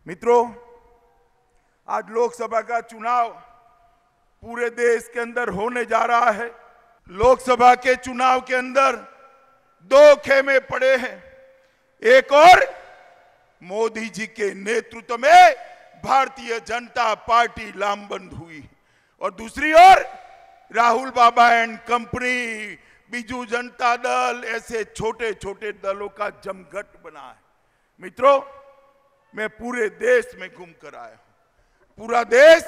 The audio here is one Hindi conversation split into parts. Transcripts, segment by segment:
मित्रों, आज लोकसभा का चुनाव पूरे देश के अंदर होने जा रहा है। लोकसभा के चुनाव के अंदर दो खेमे पड़े हैं। एक और मोदी जी के नेतृत्व में भारतीय जनता पार्टी लामबंद हुई और दूसरी ओर राहुल बाबा एंड कंपनी, बीजू जनता दल, ऐसे छोटे छोटे दलों का जमघट बना है। मित्रों, मैं पूरे देश में घूम कर आया हूं। पूरा देश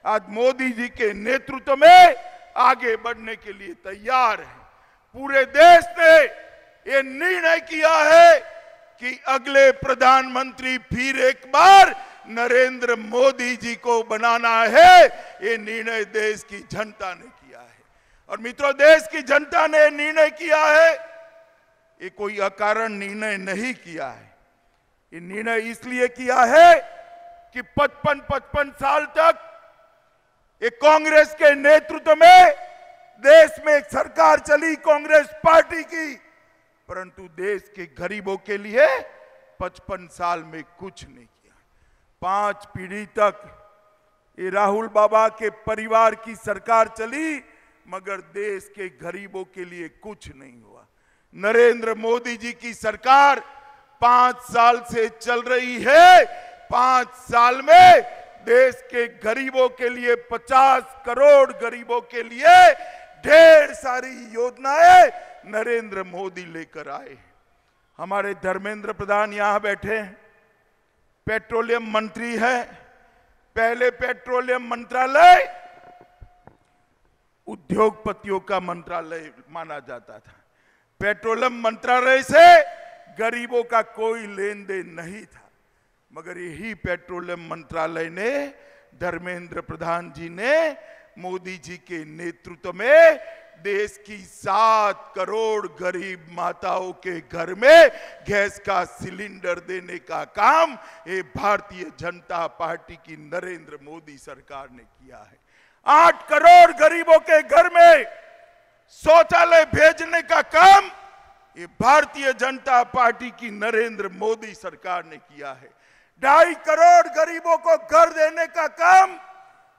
आज मोदी जी के नेतृत्व में आगे बढ़ने के लिए तैयार है। पूरे देश ने ये निर्णय किया है कि अगले प्रधानमंत्री फिर एक बार नरेंद्र मोदी जी को बनाना है। ये निर्णय देश की जनता ने किया है। और मित्रों, देश की जनता ने निर्णय किया है, ये कोई अकारण निर्णय नहीं किया है। ये निर्णय इसलिए किया है कि 55 साल तक एक कांग्रेस के नेतृत्व में देश में एक सरकार चली कांग्रेस पार्टी की, परंतु देश के गरीबों के लिए 55 साल में कुछ नहीं किया। 5 पीढ़ी तक ये राहुल बाबा के परिवार की सरकार चली, मगर देश के गरीबों के लिए कुछ नहीं हुआ। नरेंद्र मोदी जी की सरकार 5 साल से चल रही है। 5 साल में देश के गरीबों के लिए, 50 करोड़ गरीबों के लिए ढेर सारी योजनाएं नरेंद्र मोदी लेकर आए। हमारे धर्मेंद्र प्रधान यहां बैठे हैं, पेट्रोलियम मंत्री है। पहले पेट्रोलियम मंत्रालय उद्योगपतियों का मंत्रालय माना जाता था। पेट्रोलियम मंत्रालय से गरीबों का कोई लेन देन नहीं था, मगर यही पेट्रोलियम मंत्रालय ने, धर्मेंद्र प्रधान जी ने मोदी जी के नेतृत्व में देश की 7 करोड़ गरीब माताओं के घर में गैस का सिलेंडर देने का काम ये भारतीय जनता पार्टी की नरेंद्र मोदी सरकार ने किया है। 8 करोड़ गरीबों के घर में शौचालय भेजने का काम ये भारतीय जनता पार्टी की नरेंद्र मोदी सरकार ने किया है। 2.5 करोड़ गरीबों को घर देने का काम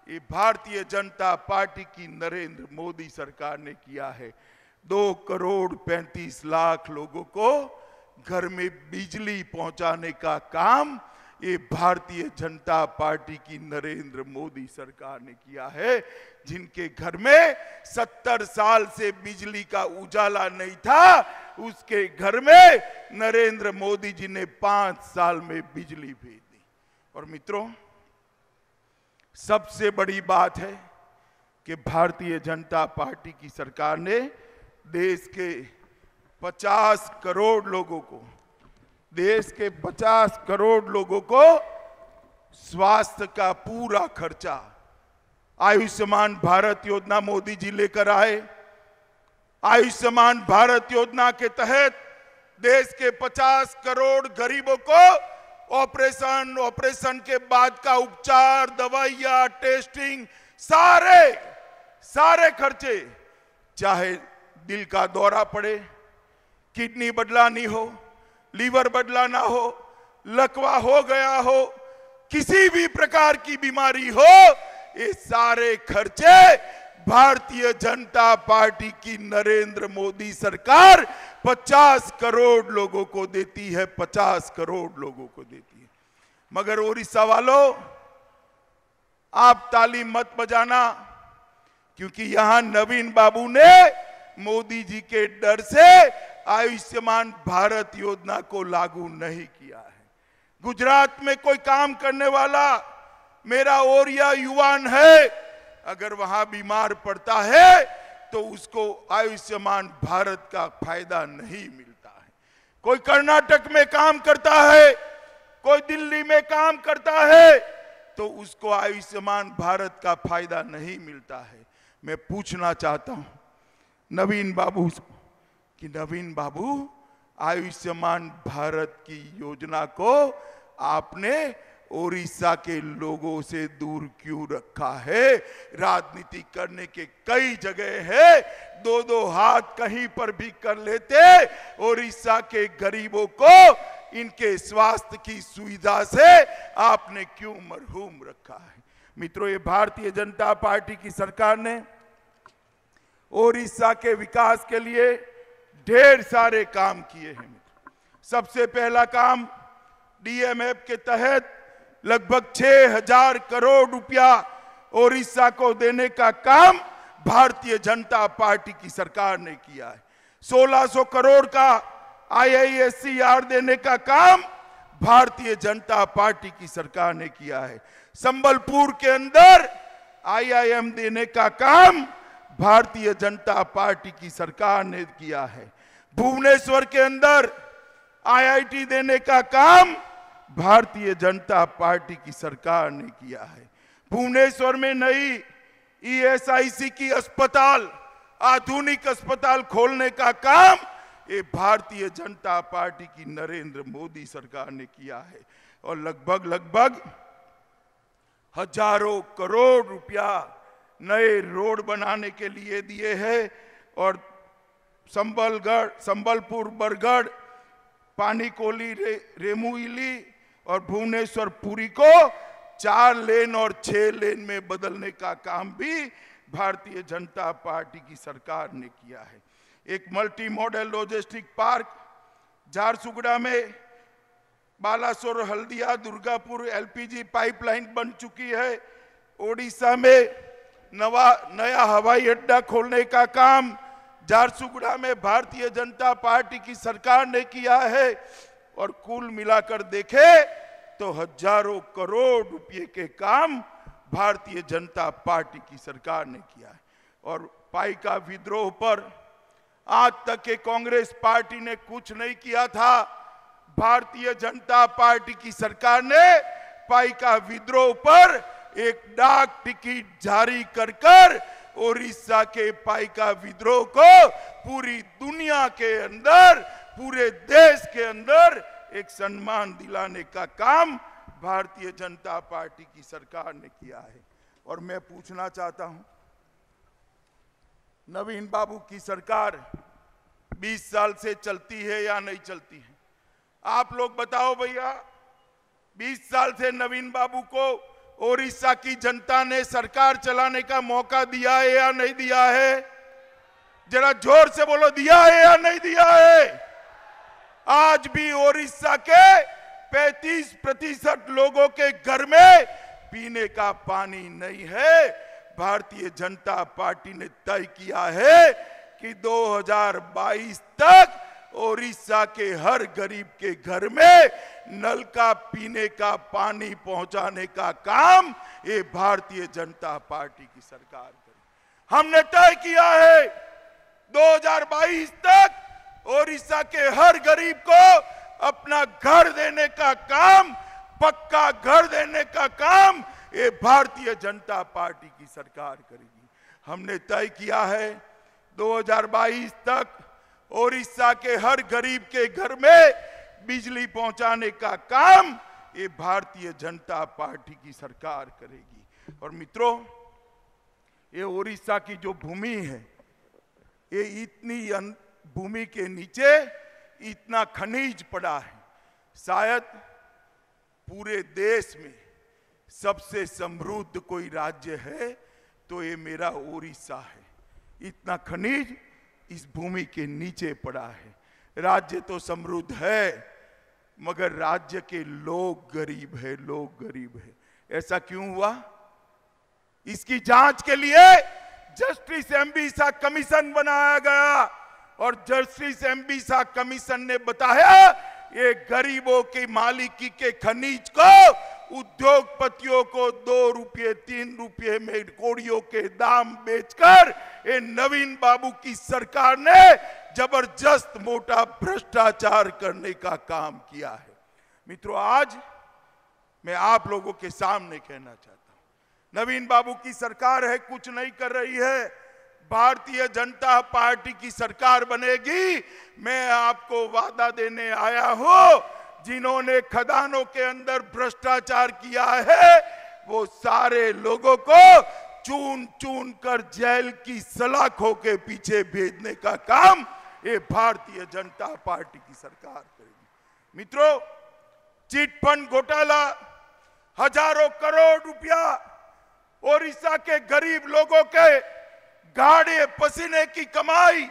ये भारतीय जनता पार्टी की नरेंद्र मोदी सरकार ने किया है। 2 करोड़ 35 लाख लोगों को घर में बिजली पहुंचाने का काम ये भारतीय जनता पार्टी की नरेंद्र मोदी सरकार ने किया है। जिनके घर में 70 साल से बिजली का उजाला नहीं था, उसके घर में नरेंद्र मोदी जी ने 5 साल में बिजली भेज दी। और मित्रों, सबसे बड़ी बात है कि भारतीय जनता पार्टी की सरकार ने देश के 50 करोड़ लोगों को, देश के 50 करोड़ लोगों को स्वास्थ्य का पूरा खर्चा, आयुष्मान भारत योजना मोदी जी लेकर आए। आयुष्मान भारत योजना के तहत देश के 50 करोड़ गरीबों को ऑपरेशन के बाद का उपचार, दवाइयां, टेस्टिंग, सारे खर्चे, चाहे दिल का दौरा पड़े, किडनी बदलानी हो, लीवर बदलाना हो, लकवा हो गया हो, किसी भी प्रकार की बीमारी हो, ये सारे खर्चे भारतीय जनता पार्टी की नरेंद्र मोदी सरकार 50 करोड़ लोगों को देती है। 50 करोड़ लोगों को देती है। मगर ओडिशा वालों, आप ताली मत बजाना, क्योंकि यहां नवीन बाबू ने मोदी जी के डर से आयुष्मान भारत योजना को लागू नहीं किया है। गुजरात में कोई काम करने वाला मेरा ओरिया युवान है, अगर वहां बीमार पड़ता है तो उसको आयुष्मान भारत का फायदा नहीं मिलता है। कोई कर्नाटक में काम करता है, कोई दिल्ली में काम करता है, तो उसको आयुष्मान भारत का फायदा नहीं मिलता है। मैं पूछना चाहता हूं नवीन बाबू कि नवीन बाबू, आयुष्मान भारत की योजना को आपने ओडिशा के लोगों से दूर क्यों रखा है? राजनीति करने के कई जगह है, 2-2 हाथ कहीं पर भी कर लेते। ओडिशा के गरीबों को इनके स्वास्थ्य की सुविधा से आपने क्यों मरहूम रखा है? मित्रों, ये भारतीय जनता पार्टी की सरकार ने ओडिशा के विकास के लिए ढेर सारे काम किए हैं। सबसे पहला काम, डीएमएफ के तहत लगभग 6,000 करोड़ रुपया ओडिशा को देने का काम भारतीय जनता पार्टी की सरकार ने किया है। 1600 करोड़ का IISCR देने का काम भारतीय जनता पार्टी की सरकार ने किया है। संबलपुर के अंदर IIM देने का काम भारतीय जनता पार्टी की सरकार ने किया है। भुवनेश्वर के अंदर IIT देने का काम भारतीय जनता पार्टी की सरकार ने किया है। भुवनेश्वर में नई ESIC की अस्पताल, आधुनिक अस्पताल खोलने का काम ये भारतीय जनता पार्टी की नरेंद्र मोदी सरकार ने किया है। और लगभग हजारों करोड़ रुपया नए रोड बनाने के लिए दिए हैं। और संबलपुर, बरगढ़, पानीकोली, रेमुइली और भुवनेश्वर पुरी को 4 लेन और 6 लेन में बदलने का काम भी भारतीय जनता पार्टी की सरकार ने किया है। एक multi modal logistic park Jharsuguda में, बालासोर, हल्दिया, दुर्गापुर LPG पाइपलाइन बन चुकी है। ओडिशा में नया हवाई अड्डा खोलने का काम झारसुगुड़ा में भारतीय जनता पार्टी की सरकार ने किया है। और कुल मिलाकर देखे तो हजारों करोड़ रुपए के काम भारतीय जनता पार्टी की सरकार ने किया है। और पाइका विद्रोह पर आज तक के कांग्रेस पार्टी ने कुछ नहीं किया था। भारतीय जनता पार्टी की सरकार ने पाइका विद्रोह पर एक डाक टिकट जारी कर ओडिशा के पाइका विद्रोह को पूरी दुनिया के अंदर, पूरे देश के अंदर एक सम्मान दिलाने का काम भारतीय जनता पार्टी की सरकार ने किया है। और मैं पूछना चाहता हूं, नवीन बाबू की सरकार 20 साल से चलती है या नहीं चलती है? आप लोग बताओ भैया, 20 साल से नवीन बाबू को ओडिशा की जनता ने सरकार चलाने का मौका दिया है या नहीं दिया है? जरा जोर से बोलो, दिया है या नहीं दिया है? आज भी ओडिशा के 35% लोगों के घर में पीने का पानी नहीं है। भारतीय जनता पार्टी ने तय किया है कि 2022 तक ओडिशा के हर गरीब के घर में नल का पीने का पानी पहुंचाने का काम ये भारतीय जनता पार्टी की सरकार करेगी। हमने तय किया है 2022 तक ओडिशा के हर गरीब को अपना घर देने का काम, पक्का घर देने का काम ये भारतीय जनता पार्टी की सरकार करेगी। हमने तय किया है 2022 तक ओडिशा के हर गरीब के घर में बिजली पहुंचाने का काम ये भारतीय जनता पार्टी की सरकार करेगी। और मित्रों, ये ओडिशा की जो भूमि है, ये इतनी भूमि के नीचे इतना खनिज पड़ा है, शायद पूरे देश में सबसे समृद्ध कोई राज्य है तो ये मेरा ओडिशा है। इतना खनिज इस भूमि के नीचे पड़ा है। राज्य तो समृद्ध है मगर राज्य के लोग गरीब है, लोग गरीब है। ऐसा क्यों हुआ? इसकी जांच के लिए जस्टिस MB शाह कमीशन बनाया गया और जस्टिस MB शाह कमीशन ने बताया ये गरीबों की मालिकी के खनिज को उद्योगपतियों को 2 रुपये 3 रुपये में कोड़ियों के दाम बेचकर ये नवीन बाबू की सरकार ने जबरदस्त मोटा भ्रष्टाचार करने का काम किया है। मित्रों, आज मैं आप लोगों के सामने कहना चाहता हूं, नवीन बाबू की सरकार है, कुछ नहीं कर रही है। भारतीय जनता पार्टी की सरकार बनेगी। मैं आपको वादा देने आया हूं, जिन्होंने खदानों के अंदर भ्रष्टाचार किया है वो सारे लोगों को चून चून कर जेल की सलाखों के पीछे भेजने का काम ये भारतीय जनता पार्टी की सरकार करेगी। मित्रों, चिट फंड घोटाला, हजारों करोड़ रुपया ओडिशा के गरीब लोगों के गाढ़े पसीने की कमाई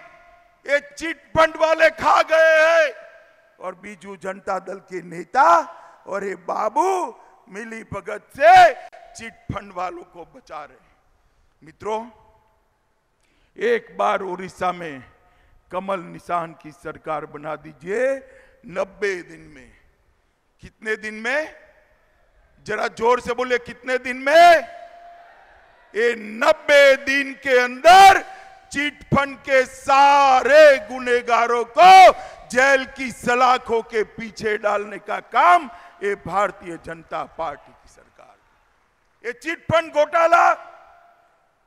ये चिट फंड वाले खा गए हैं और बीजू जनता दल के नेता और ये बाबू मिली भगत से चिट फंड वालों को बचा रहे हैं। मित्रों, एक बार ओडिशा में कमल निशान की सरकार बना दीजिए 90 दिन में। कितने दिन में? जरा जोर से बोले, कितने दिन में? ये 90 दिन के अंदर चिट फंड के सारे गुनेगारों को जेल की सलाखों के पीछे डालने का काम ये भारतीय जनता पार्टी की सरकार। ये चिट फंड घोटाला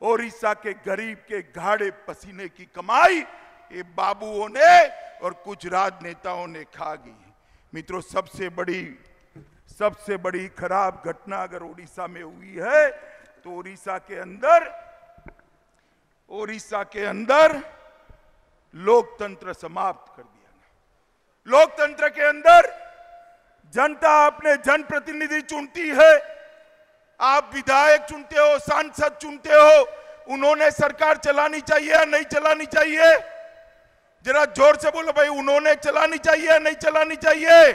ओडिशा के गरीब के गाढ़े पसीने की कमाई ये बाबुओं ने और कुछ राजनेताओं ने खा गई। मित्रों, सबसे बड़ी खराब घटना अगर ओडिशा में हुई है तो ओडिशा के अंदर लोकतंत्र समाप्त कर दिया गया। लोकतंत्र के अंदर जनता अपने जनप्रतिनिधि चुनती है। आप विधायक चुनते हो, सांसद चुनते हो, उन्होंने सरकार चलानी चाहिए या नहीं चलानी चाहिए? जरा जोर से बोलो भाई, उन्होंने चलानी चाहिए या नहीं चलानी चाहिए?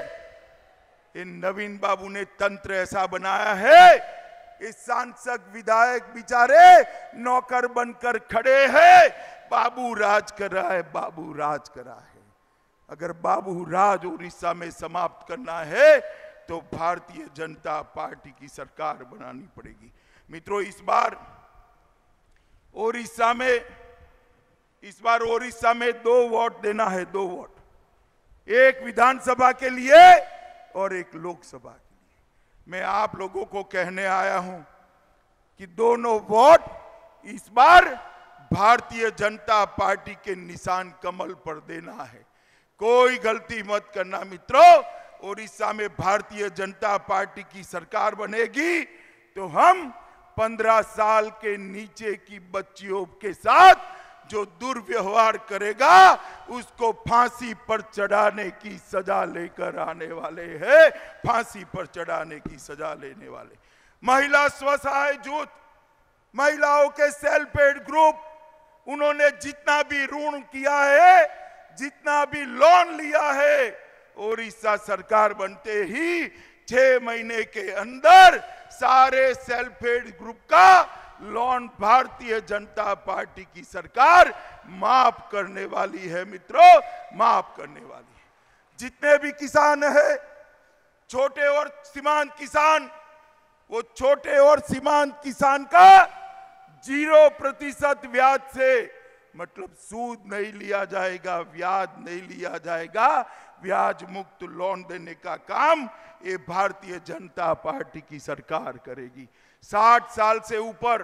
इन नवीन बाबू ने तंत्र ऐसा बनाया है, इस सांसद विधायक बेचारे नौकर बनकर खड़े हैं। बाबू राज कर रहा है, बाबू राज कर रहा है। अगर बाबू राज उड़ीसा में समाप्त करना है तो भारतीय जनता पार्टी की सरकार बनानी पड़ेगी। मित्रों, इस बार ओडिशा में 2 वोट देना है, 2 वोट, एक विधानसभा के लिए और एक लोकसभा के लिए। मैं आप लोगों को कहने आया हूं कि दोनों वोट इस बार भारतीय जनता पार्टी के निशान कमल पर देना है। कोई गलती मत करना मित्रों। ओडिशा में भारतीय जनता पार्टी की सरकार बनेगी तो हम 15 साल के नीचे की बच्चियों के साथ जो दुर्व्यवहार करेगा उसको फांसी पर चढ़ाने की सजा लेकर आने वाले हैं। फांसी पर चढ़ाने की सजा लेने वाले महिला स्वसहाय जुट, महिलाओं के सेल्फ हेल्प ग्रुप, उन्होंने जितना भी ऋण किया है, जितना भी लोन लिया है, ओडिशा सरकार बनते ही 6 महीने के अंदर सारे सेल्फ हेल्प ग्रुप का लोन भारतीय जनता पार्टी की सरकार माफ करने वाली है। मित्रों, माफ करने वाली है। जितने भी किसान हैं, छोटे और सीमांत किसान, वो छोटे और सीमांत किसान का 0% ब्याज से, मतलब सूद नहीं लिया जाएगा, ब्याज नहीं लिया जाएगा, ब्याज मुक्त लोन देने का काम ये भारतीय जनता पार्टी की सरकार करेगी। 60 साल से ऊपर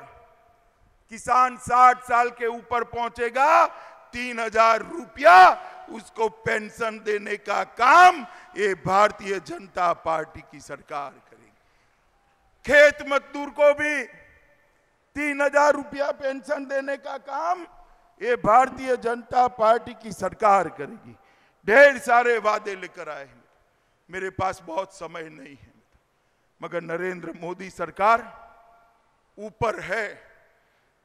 किसान 60 साल के ऊपर पहुंचेगा, 3000 रुपया उसको पेंशन देने का काम ये भारतीय जनता पार्टी की सरकार करेगी। खेत मजदूर को भी 3000 रुपया पेंशन देने का काम ये भारतीय जनता पार्टी की सरकार करेगी। ढेर सारे वादे लेकर आए हैं। मेरे पास बहुत समय नहीं है, मगर नरेंद्र मोदी सरकार ऊपर है,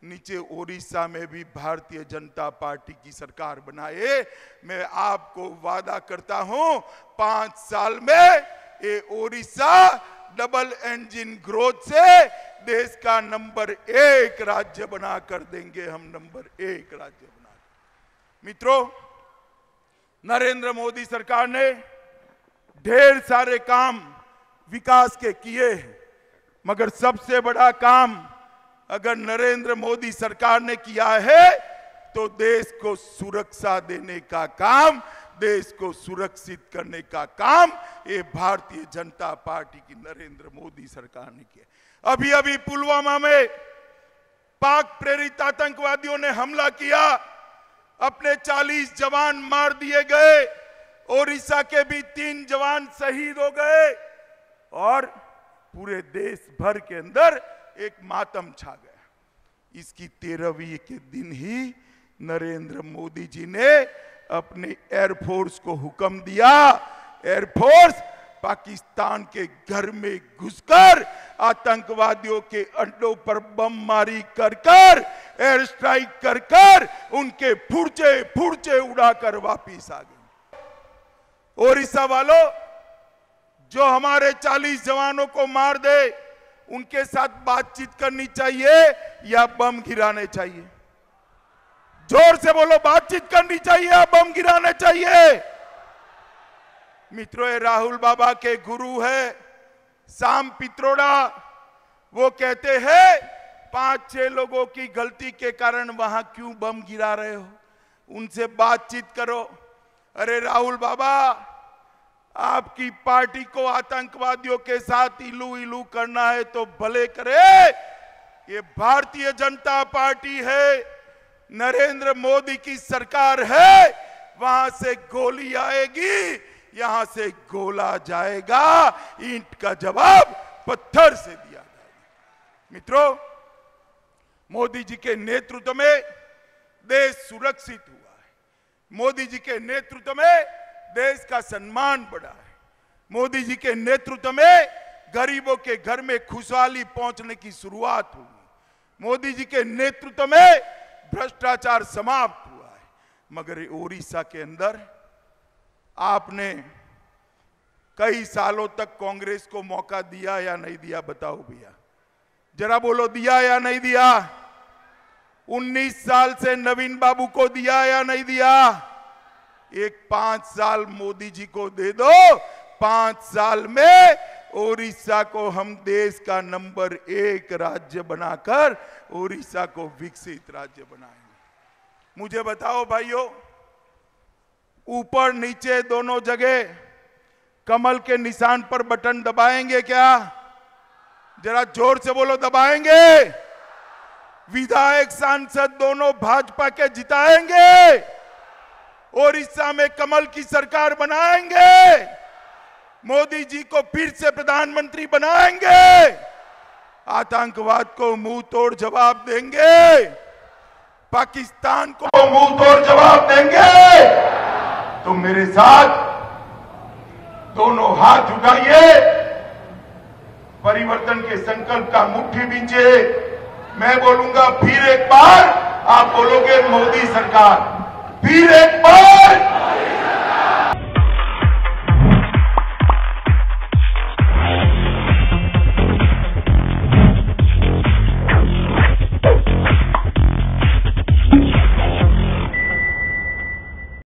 नीचे ओडिशा में भी भारतीय जनता पार्टी की सरकार बनाए। मैं आपको वादा करता हूं 5 साल में ये ओडिशा डबल इंजन ग्रोथ से देश का नंबर 1 राज्य बना कर देंगे। हम नंबर 1 राज्य बना। मित्रों, नरेंद्र मोदी सरकार ने ढेर सारे काम विकास के किए, मगर सबसे बड़ा काम अगर नरेंद्र मोदी सरकार ने किया है तो देश को सुरक्षा देने का काम, देश को सुरक्षित करने का काम ये भारतीय जनता पार्टी की नरेंद्र मोदी सरकार ने किया। अभी पुलवामा में पाक प्रेरित आतंकवादियों ने हमला किया, अपने 40 जवान मार दिए गए, ओडिशा के भी 3 जवान शहीद हो गए और पूरे देश भर के अंदर एक मातम छा गया। इसकी 13वीं के दिन ही नरेंद्र मोदी जी ने अपने एयरफोर्स को हुक्म दिया, एयरफोर्स पाकिस्तान के घर में घुसकर आतंकवादियों के अड्डों पर बमबारी कर कर, एयर स्ट्राइक कर कर उनके फुर्चे फुर्चे उड़ाकर वापिस आ गए। ओडिशा वालों, जो हमारे 40 जवानों को मार दे, उनके साथ बातचीत करनी चाहिए या बम गिराने चाहिए? जोर से बोलो, बातचीत करनी चाहिए या बम गिराने चाहिए? मित्रों, ये राहुल बाबा के गुरु है साम पित्रोड़ा। वो कहते हैं 5-6 लोगों की गलती के कारण वहां क्यों बम गिरा रहे हो, उनसे बातचीत करो। अरे राहुल बाबा, आपकी पार्टी को आतंकवादियों के साथ इलू इलू करना है तो भले करे। ये भारतीय जनता पार्टी है, नरेंद्र मोदी की सरकार है। वहां से गोली आएगी, यहां से गोला जाएगा, ईंट का जवाब पत्थर से दिया जाएगा। मित्रों, मोदी जी के नेतृत्व में देश सुरक्षित हुआ है। मोदी जी के नेतृत्व में देश का सम्मान बढ़ा है। मोदी जी के नेतृत्व में गरीबों के घर में खुशहाली पहुंचने की शुरुआत हुई। मोदी जी के नेतृत्व में भ्रष्टाचार समाप्त हुआ है। मगर ओडिशा के अंदर आपने कई सालों तक कांग्रेस को मौका दिया या नहीं दिया? बताओ भैया, जरा बोलो, दिया या नहीं दिया? 19 साल से नवीन बाबू को दिया या नहीं दिया? एक 5 साल मोदी जी को दे दो, 5 साल में ओडिशा को हम देश का नंबर 1 राज्य बनाकर ओडिशा को विकसित राज्य बनाएंगे। मुझे बताओ भाइयों, ऊपर नीचे दोनों जगह कमल के निशान पर बटन दबाएंगे क्या? जरा जोर से बोलो, दबाएंगे? विधायक सांसद दोनों भाजपा के जिताएंगे? ओडिशा में कमल की सरकार बनाएंगे? मोदी जी को फिर से प्रधानमंत्री बनाएंगे? आतंकवाद को मुंह तोड़ जवाब देंगे? पाकिस्तान को मुंह तोड़ जवाब देंगे? तो मेरे साथ दोनों हाथ उठाइए, परिवर्तन के संकल्प का मुट्ठी बींचे। मैं बोलूंगा फिर एक बार, आप बोलोगे मोदी सरकार। फिर एक बार